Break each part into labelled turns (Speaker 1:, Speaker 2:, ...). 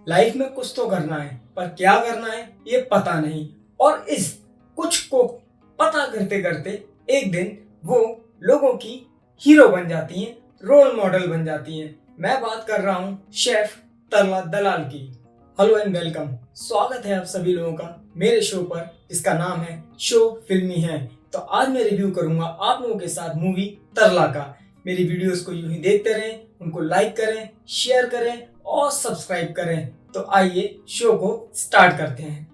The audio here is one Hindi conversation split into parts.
Speaker 1: लाइफ में कुछ तो करना है, पर क्या करना है ये पता नहीं। और इस कुछ को पता करते करते एक दिन वो लोगों की हीरो बन जाती हैं, रोल मॉडल बन जाती हैं। मैं बात कर रहा हूँ शेफ तरला दलाल की। हेलो एंड वेलकम, स्वागत है आप सभी लोगों का मेरे शो पर, जिसका नाम है शो फिल्मी है। तो आज मैं रिव्यू करूंगा आप लोगों के साथ मूवी तरला का। मेरी वीडियोस को यूं ही देखते रहें, उनको लाइक करें, शेयर करें और सब्सक्राइब करें। तो आइए शो को स्टार्ट करते हैं।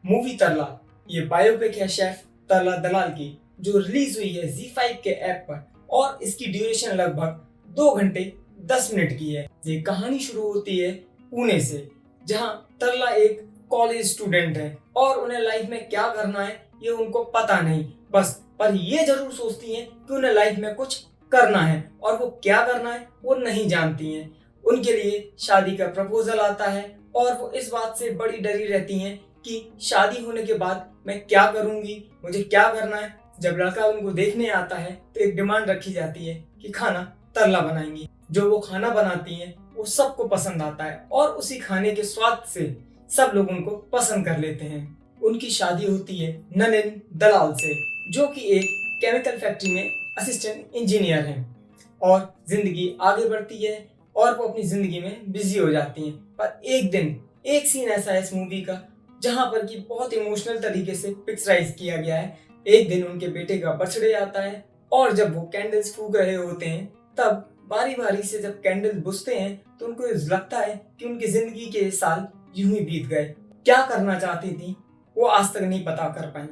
Speaker 1: मूवी तरला ये बायोपिक है शेफ तरला दलाल की, जो रिलीज हुई है ZEE5 के ऐप पर और इसकी ड्यूरेशन लगभग 2 घंटे 10 मिनट की है। ये कहानी शुरू होती है पुणे से, जहां तरला एक कॉलेज स्टूडेंट है और उन्हें लाइफ में क्या करना है ये उनको पता नहीं, बस पर ये जरूर सोचती हैं कि उन्हें लाइफ में कुछ करना है, और वो क्या करना है वो नहीं जानती हैं। उनके लिए शादी का प्रपोजल आता है और वो इस बात से बड़ी डरी रहती हैं कि शादी होने के बाद मैं क्या करूंगी, मुझे क्या करना है। जब लड़का उनको देखने आता है तो एक डिमांड रखी जाती है कि खाना तरला बनाएंगी। जो वो खाना बनाती हैं वो सबको पसंद आता है और उसी खाने के स्वाद से सब लोग उनको पसंद कर लेते हैं। उनकी शादी होती है ननिन दलाल से, जो कि एक केमिकल फैक्ट्री में असिस्टेंट इंजीनियर हैं, और जिंदगी आगे बढ़ती है और वो अपनी जिंदगी में बिजी हो जाती हैं। पर एक दिन एक सीन ऐसा है इस मूवी का जहां पर कि बहुत इमोशनल तरीके से पिक्चराइज किया गया है। एक दिन उनके बेटे का बर्थडे आता है और जब वो कैंडल्स फूंक रहे होते हैं, तब बारी बारी से जब कैंडल बुझते हैं तो उनको लगता है कि उनकी जिंदगी के साल यूं ही बीत गए। क्या करना चाहती थी वो आज तक नहीं पता कर पाई।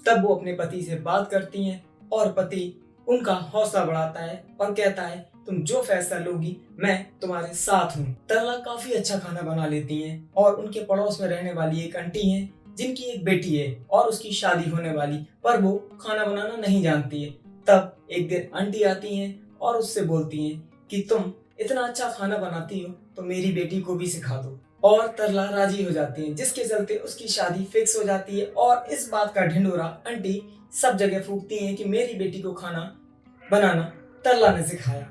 Speaker 1: तब वो अपने पति से बात करती हैं और पति उनका हौसला बढ़ाता है और कहता है तुम जो फैसला लोगी मैं तुम्हारे साथ हूँ। तरला काफी अच्छा खाना बना लेती हैं और उनके पड़ोस में रहने वाली एक आंटी है जिनकी एक बेटी है और उसकी शादी होने वाली, पर वो खाना बनाना नहीं जानती है। तब एक दिन आंटी आती हैं और उससे बोलती हैं कि तुम इतना अच्छा खाना बनाती हो तो मेरी बेटी को भी सिखा दो, और तरला राजी हो जाती है, जिसके चलते उसकी शादी फिक्स हो जाती है। और इस बात का ढिंढोरा आंटी सब जगह फूंकती हैं कि मेरी बेटी को खाना बनाना तरला ने सिखाया।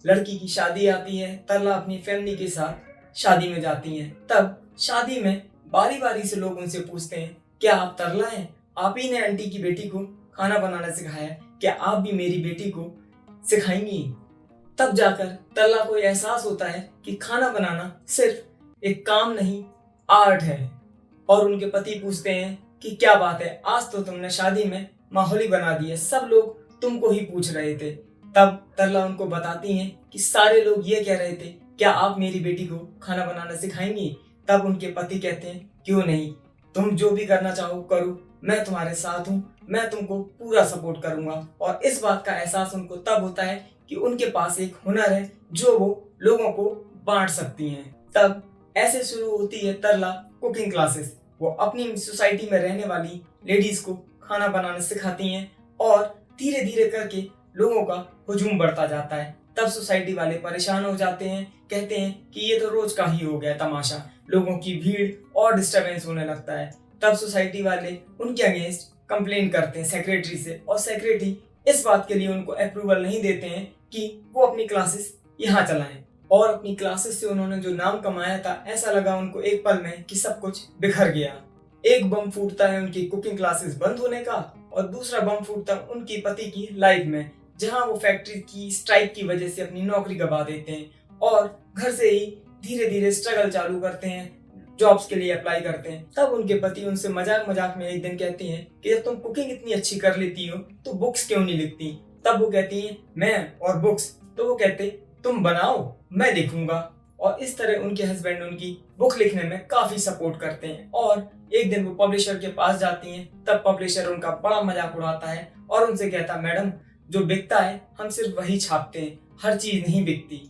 Speaker 1: लड़की की शादी आती है, तरला अपनी फैमिली के साथ शादी में जाती हैं। तब शादी में बारी बारी से लोग उनसे पूछते हैं क्या आप तरला हैं, आप ही ने आंटी की बेटी को खाना बनाना सिखाया, क्या आप भी मेरी बेटी को सिखाएंगी। तब जाकर तरला को एहसास होता है कि खाना बनाना सिर्फ एक काम नहीं, आर्ट है। और उनके पति पूछते हैं कि क्या बात है, आज तो तुमने शादी में माहौल ही बना दिया, सब लोग तुमको ही पूछ रहे थे। तब तरला उनको बताती हैं कि सारे लोग ये कह रहे थे क्या आप मेरी बेटी को खाना बनाना सिखाएंगी। तब उनके पति कहते हैं क्यों नहीं, तुम जो भी करना चाहो करो, मैं तुम्हारे साथ हूँ, मैं तुमको पूरा सपोर्ट करूंगा। और इस बात का एहसास उनको तब होता है कि उनके पास एक हुनर है जो वो लोगों को बांट सकती हैं। तब ऐसे शुरू होती है तरला कुकिंग क्लासेस। वो अपनी सोसाइटी में रहने वाली लेडीज को खाना बनाना सिखाती हैं और धीरे धीरे करके लोगों का हुजूम बढ़ता जाता है। तब सोसाइटी वाले परेशान हो जाते हैं, कहते हैं कि ये तो रोज का ही हो गया तमाशा, लोगों की भीड़ और डिस्टरबेंस होने लगता है। तब सोसाइटी वाले उनके अगेंस्ट कंप्लेन करते हैं सेक्रेटरी से, और सेक्रेटरी इस बात के लिए उनको अप्रूवल नहीं देते हैं कि वो अपनी क्लासेस यहाँ चलाएं। और अपनी क्लासेस से उन्होंने जो नाम कमाया था, ऐसा लगा उनको एक पल में कि सब कुछ बिखर गया। एक बम फूटता है उनकी कुकिंग क्लासेस बंद होने का, और दूसरा बम फूटता है उनकी पति की लाइफ में, जहां वो फैक्ट्री की स्ट्राइक की वजह से अपनी नौकरी गवा देते हैं और घर से ही धीरे धीरे स्ट्रगल चालू करते हैं, जॉब्स के लिए अप्लाई करते हैं। तब उनके पति उनसे मजाक मजाक में एक दिन कहती हैं कि जब तुम कुकिंग इतनी अच्छी कर लेती हो तो बुक्स क्यों नहीं लिखती। तब वो कहती हैं मैं और बुक्स, तो वो कहते तुम बनाओ मैं लिखूंगा। और इस तरह उनके हस्बैंड उनकी बुक लिखने में काफी सपोर्ट करते हैं। और एक दिन वो पब्लिशर के पास जाती हैं, तब पब्लिशर उनका बड़ा मजाक उड़ाता है और उनसे कहता मैडम जो बिकता है हम सिर्फ वही छापते हैं, हर चीज नहीं बिकती।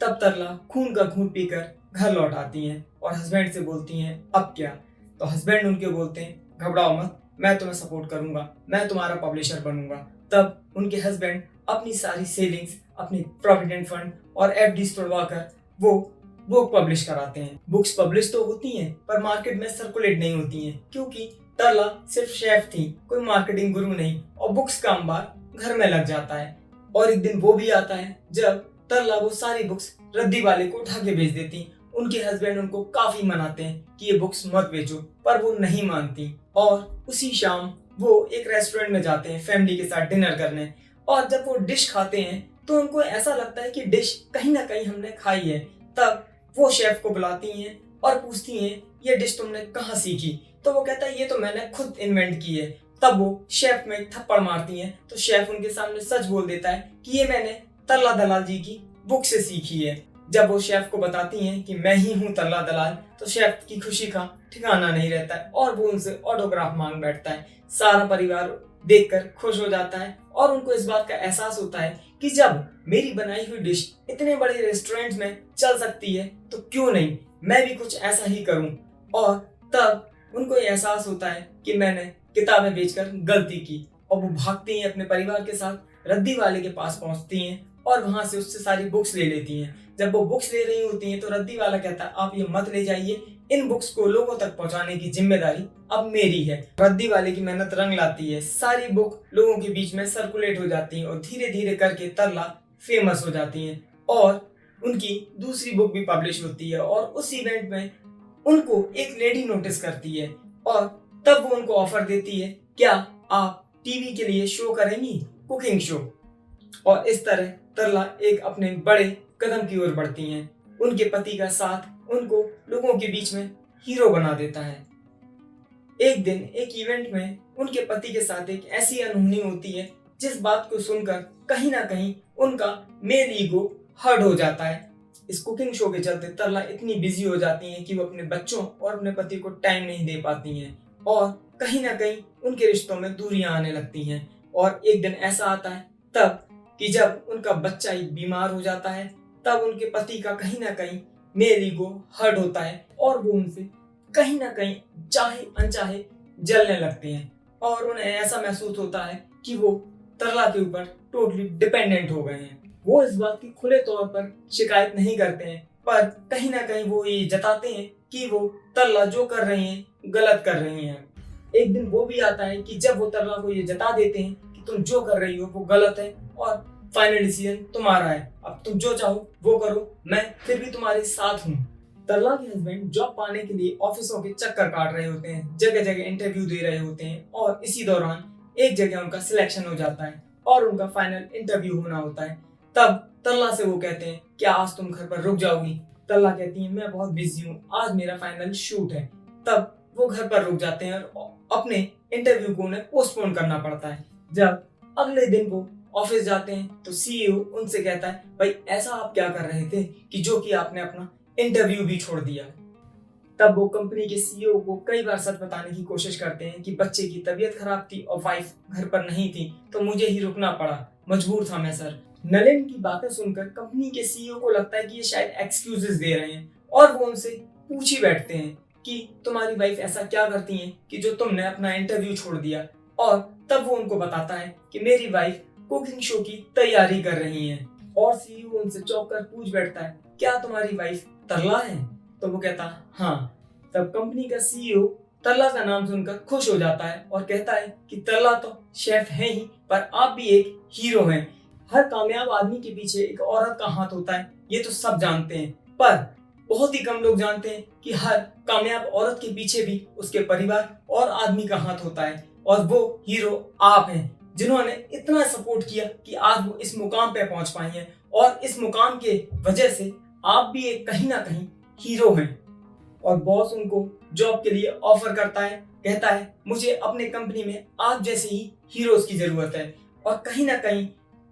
Speaker 1: तब तरला खून का खून पीकर घर लौट आती हैं और हस्बैंड से बोलती हैं अब क्या। तो हस्बैंड उनके बोलते हैं घबराओ मत, मैं तुम्हें सपोर्ट करूंगा, मैं तुम्हारा पब्लिशर बनूंगा। तब उनके हस्बैंड अपनी सारी सेविंग्स, अपनी प्रोविडेंट फंड और एफडीज तोड़वाकर वो बुक पब्लिश कराते हैं। बुक्स पब्लिश तो होती हैं पर मार्केट में सर्कुलेट नहीं होती हैं, क्योंकि तरला सिर्फ शेफ थी, कोई मार्केटिंग गुरु नहीं, और बुक्स का अंबार घर में लग जाता है। और एक दिन वो भी आता है जब तरला वो सारी बुक्स रद्दी वाले को उठा के भेज देती। उनके हस्बैंड उनको काफी मनाते हैं कि ये बुक्स मत बेचो, पर वो नहीं मानती। और उसी शाम वो एक रेस्टोरेंट में जाते हैं फैमिली के साथ डिनर करने। और जब वो डिश खाते हैं तो उनको ऐसा लगता है कि डिश कहीं ना कहीं हमने खाई है। तब वो शेफ को बुलाती हैं और पूछती हैं ये डिश तुमने कहाँ सीखी। तो वो कहता है ये तो मैंने खुद इन्वेंट की है। तब वो शेफ में एक थप्पड़ मारती हैं तो शेफ उनके सामने सच बोल देता है कि ये मैंने तरला दलाल जी की बुक से सीखी है। जब वो शेफ को बताती हैं कि मैं ही हूँ तरला दलाल, तो शेफ की खुशी का ठिकाना नहीं रहता है और वो उनसे ऑटोग्राफ मांग बैठता है। सारा परिवार देखकर खुश हो जाता है और उनको इस बात का एहसास होता है कि जब मेरी बनाई हुई डिश इतने बड़े रेस्टोरेंट में चल सकती है तो क्यों नहीं मैं भी कुछ ऐसा ही करूं। और तब उनको ये एहसास होता है कि मैंने किताबें बेचकर गलती की, और वो भागती हैं अपने परिवार के साथ रद्दी वाले के पास पहुंचती हैं और वहां से उससे सारी बुक्स ले लेती हैं। जब वो बुक्स ले रही होती हैं तो रद्दी वाला कहता है आप ये मत ले जाइए, इन बुक्स को लोगों तक पहुंचाने की जिम्मेदारी अब मेरी है। रद्दी वाले की मेहनत रंग लाती है, सारी बुक लोगों के बीच में सर्कुलेट हो जाती हैं और धीरे धीरे करके तरला फेमस हो जाती हैं और उनकी दूसरी बुक भी पब्लिश होती है। और उस इवेंट में उनको एक लेडी नोटिस करती है और तब वो उनको ऑफर देती है क्या आप टीवी के लिए शो करेंगी, कुकिंग शो। और इस तरह तरला एक अपने बड़े कदम की ओर बढ़ती हैं। उनके पति का साथ उनको लोगों के बीच में हीरो बना देता है। एक दिन एक इवेंट में उनके पति के साथ एक ऐसी अनहोनी होती है जिस बात को सुनकर कहीं ना कहीं उनका मेल ईगो हर्ट हो जाता है। इस कुकिंग शो के चलते तरला इतनी बिजी हो जाती हैं कि वो अपने बच्चों और अपने पति को टाइम नहीं दे पाती हैं और कहीं ना कहीं उनके रिश्तों में दूरियां आने लगती हैं। और एक दिन ऐसा आता है तब कि जब उनका बच्चा ही बीमार हो जाता है, तब उनके पति का कहीं ना कहीं मेल ईगो हर्ट होता है और वो उनसे कहीं ना कहीं चाहे अनचाहे जलने लगते हैं और उन्हें ऐसा महसूस होता है कि वो तरला के ऊपर टोटली डिपेंडेंट हो गए हैं। वो इस बात की खुले तौर पर शिकायत नहीं करते हैं, पर कहीं ना कहीं वो ये जताते हैं कि वो तरला जो कर रहे हैं गलत कर रहे हैं। एक दिन वो भी आता है कि जब वो तरला को ये जता देते हैं कि तुम जो कर रही हो वो गलत है और फाइनल डिसीजन तुम्हारा है, अब तुम जो चाहो वो करो, मैं फिर भी तुम्हारे साथ हूँ। तरला के हस्बैंड जॉब पाने के लिए ऑफिसों के चक्कर काट रहे होते हैं, जगह जगह इंटरव्यू दे रहे होते हैं और इसी दौरान एक जगह उनका सिलेक्शन हो जाता है और उनका फाइनल इंटरव्यू होना होता है। तब तरला से वो कहते हैं क्या आज तुम घर पर रुक जाओगी। तरला कहती है मैं बहुत बिजी हूँ, आज मेरा फाइनल शूट है। तब वो घर पर रुक जाते हैं और अपने इंटरव्यू को उन्हें पोस्टपोन करना पड़ता है। जब अगले दिन वो ऑफिस जाते हैं तो सीईओ उनसे कहता है भाई ऐसा आप क्या कर रहे थे कि जो कि आपने अपना इंटरव्यू भी छोड़ दिया। तब वो कंपनी के सीईओ को कई बार सच बताने की कोशिश करते हैं कि बच्चे की तबीयत खराब थी और वाइफ घर पर नहीं थी तो मुझे ही रुकना पड़ा, मजबूर था मैं सर। नलिन की बातें सुनकर कंपनी के सीईओ को लगता है कि ये शायद एक्सक्यूजेस दे रहे हैं और वो उनसे पूछ ही बैठते हैं कि तुम्हारी वाइफ ऐसा क्या करती हैं कि जो तुमने अपना इंटरव्यू छोड़ दिया। और तब वो उनको बताता है कि मेरी वाइफ कुकिंग शो की तैयारी कर रही हैं। और सीईओ उनसे चौंक कर पूछ बैठता है क्या तुम्हारी वाइफ तरला है। तो वो कहता हाँ। तब कंपनी का सीईओ तरला का नाम सुनकर खुश हो जाता है और कहता है कि तरला तो शेफ है ही, पर आप भी एक हीरो हैं। हर कामयाब आदमी के पीछे एक औरत का हाथ होता है, ये तो सब जानते हैं, पर बहुत ही कम लोग जानते हैं कि हर कामयाब औरत के पीछे भी उसके परिवार और आदमी का हाथ होता है। और वो हीरो आप हैं जिन्होंने इतना सपोर्ट किया कि आज वो इस मुकाम पे पहुंच पाई हैं और इस मुकाम के वजह से आप भी एक कहीं ना कहीं हीरो हैं। और बॉस उनको जॉब के लिए ऑफर करता है, कहता है मुझे अपने कंपनी में आप जैसे ही हीरोज की जरूरत है। और कहीं ना कहीं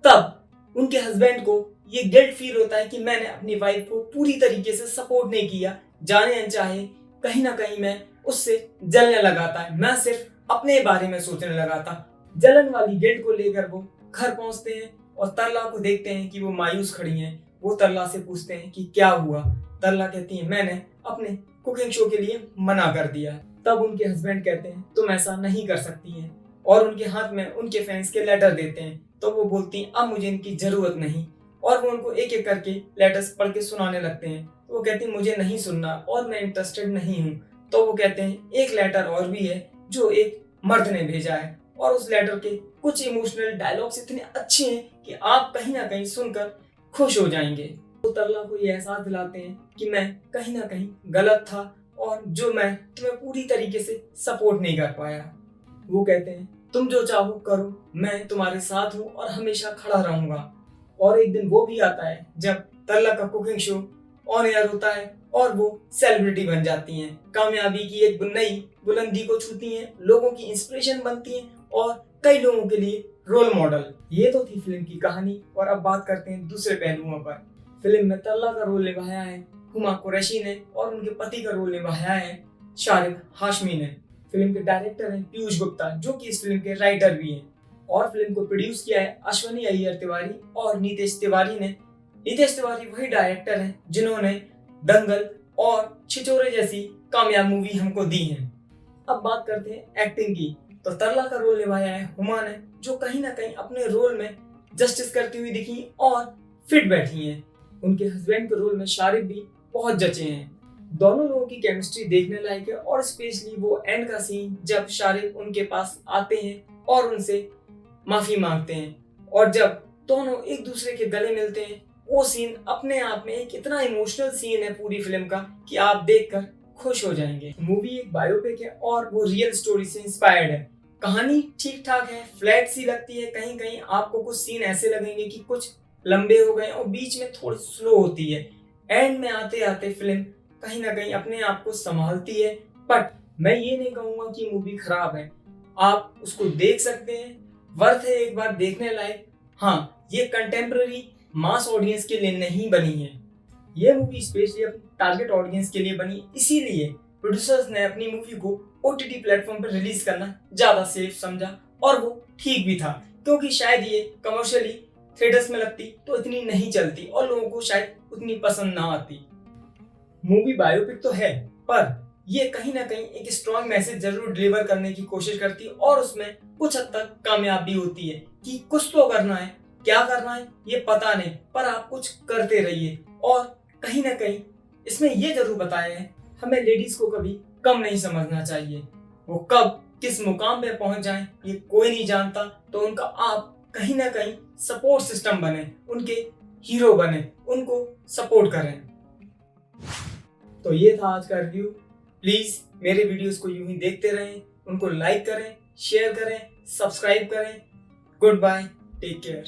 Speaker 1: तब उनके हस्बैंड को ये गिल्ट फील होता है कि मैंने अपनी वाइफ को पूरी तरीके से सपोर्ट नहीं किया, जाने अनचाहे कहीं ना कहीं मैं उससे जलने लगा था, मैं सिर्फ अपने बारे में सोचने लगा था। जलन वाली गिल्ट को लेकर वो घर पहुंचते हैं और तरला को देखते हैं कि वो मायूस खड़ी हैं। वो तरला से पूछते हैं कि क्या हुआ। तरला कहती है मैंने अपने कुकिंग शो के लिए मना कर दिया। तब उनके हस्बैंड कहते हैं तुम ऐसा नहीं कर सकती हैं और उनके हाथ में उनके फैंस के लेटर देते हैं। तो वो बोलती हैं अब मुझे इनकी जरूरत नहीं और वो उनको एक एक करके लेटर्स पढ़ के सुनाने लगते हैं। तो वो कहती हैं मुझे नहीं सुनना और मैं इंटरेस्टेड नहीं हूँ। तो वो कहते हैं एक लेटर और भी है जो एक मर्द ने भेजा है और उस लेटर के कुछ इमोशनल डायलॉग्स इतने अच्छे हैं कि आप कहीं ना कहीं सुनकर खुश हो जाएंगे। वो तरला को ये एहसास दिलाते हैं कि मैं कहीं ना कहीं गलत था और जो मैं तुम्हें पूरी तरीके से सपोर्ट नहीं कर पाया। वो कहते हैं तुम जो चाहो करो, मैं तुम्हारे साथ हूँ और हमेशा खड़ा रहूंगा। और एक दिन वो भी आता है जब तरला का कुकिंग शो ऑन एयर होता है और वो सेलिब्रिटी बन जाती हैं, कामयाबी की एक नई बुलंदी को छूती हैं, लोगों की इंस्पिरेशन बनती हैं और कई लोगों के लिए रोल मॉडल। ये तो थी फिल्म की कहानी और अब बात करते हैं दूसरे पहलुओं पर। फिल्म में तरला का रोल निभाया है हुमा कुरैशी ने और उनके पति का रोल निभाया है शारिक हाशमी ने। फिल्म के डायरेक्टर हैं पीयूष गुप्ता, जो कि इस फिल्म के राइटर भी हैं, और फिल्म को प्रोड्यूस किया है अश्वनी अय्यर तिवारी और नीतेश तिवारी ने। नीतेश तिवारी वही डायरेक्टर हैं जिन्होंने दंगल और छिछोरे जैसी कामयाब मूवी हमको दी हैं। अब बात करते हैं एक्टिंग की, तो तरला का रोल निभाया है हुमा ने, जो कहीं ना कहीं अपने रोल में जस्टिस करती हुई दिखी और फिट बैठी हैं। उनके हस्बैंड के रोल में शारिक भी बहुत जचे हैं। दोनों लोगों की केमिस्ट्री देखने लायक है और स्पेशली वो एंड का सीन जब शारिक उनके पास आते हैं और उनसे माफी मांगते हैं और जब दोनों एक दूसरे के गले मिलते हैं, वो सीन अपने आप में एक इतना इमोशनल सीन है पूरी फिल्म का कि आप देखकर खुश हो जाएंगे। मूवी एक बायोपिक है और वो रियल स्टोरी से इंस्पायर्ड है। कहानी ठीक ठाक है, फ्लैट सी लगती है, कहीं कहीं आपको कुछ सीन ऐसे लगेंगे कि कुछ लंबे हो गए और बीच में थोड़ी स्लो होती है। एंड में आते आते फिल्म कहीं ना कहीं अपने आप को संभालती है। बट मैं ये नहीं कहूंगा कि मूवी खराब है, आप उसको देख सकते हैं, वर्थ है एक बार देखने लायक। हाँ, ये कंटेम्प्रेरी मास ऑडियंस के लिए नहीं बनी है, ये मूवी स्पेशली अपनी टारगेट ऑडियंस के लिए बनी, इसीलिए प्रोड्यूसर्स ने अपनी मूवी को OTT प्लेटफॉर्म पर रिलीज करना ज्यादा सेफ समझा और वो ठीक भी था, क्योंकि शायद ये कमर्शियली थिएटर्स में लगती तो इतनी नहीं चलती और लोगों को शायद उतनी पसंद ना आती। मूवी बायोपिक तो है, पर ये कहीं ना कहीं एक स्ट्रॉन्ग मैसेज जरूर डिलीवर करने की कोशिश करती है और उसमें कुछ हद तक कामयाब भी होती है कि कुछ तो करना है, क्या करना है ये पता नहीं, पर आप कुछ करते रहिए। और कहीं ना कहीं इसमें ये जरूर बताया है हमें लेडीज को कभी कम नहीं समझना चाहिए। वो कब किस मुकाम पे पहुंच जाएं ये कोई नहीं जानता, तो उनका आप कहीं ना कहीं सपोर्ट सिस्टम बने, उनके हीरो बने, उनको सपोर्ट करें। तो ये था आज का रिव्यू। प्लीज मेरे वीडियोस को यूं ही देखते रहें, उनको लाइक करें, शेयर करें, सब्सक्राइब करें। Good bye, take care.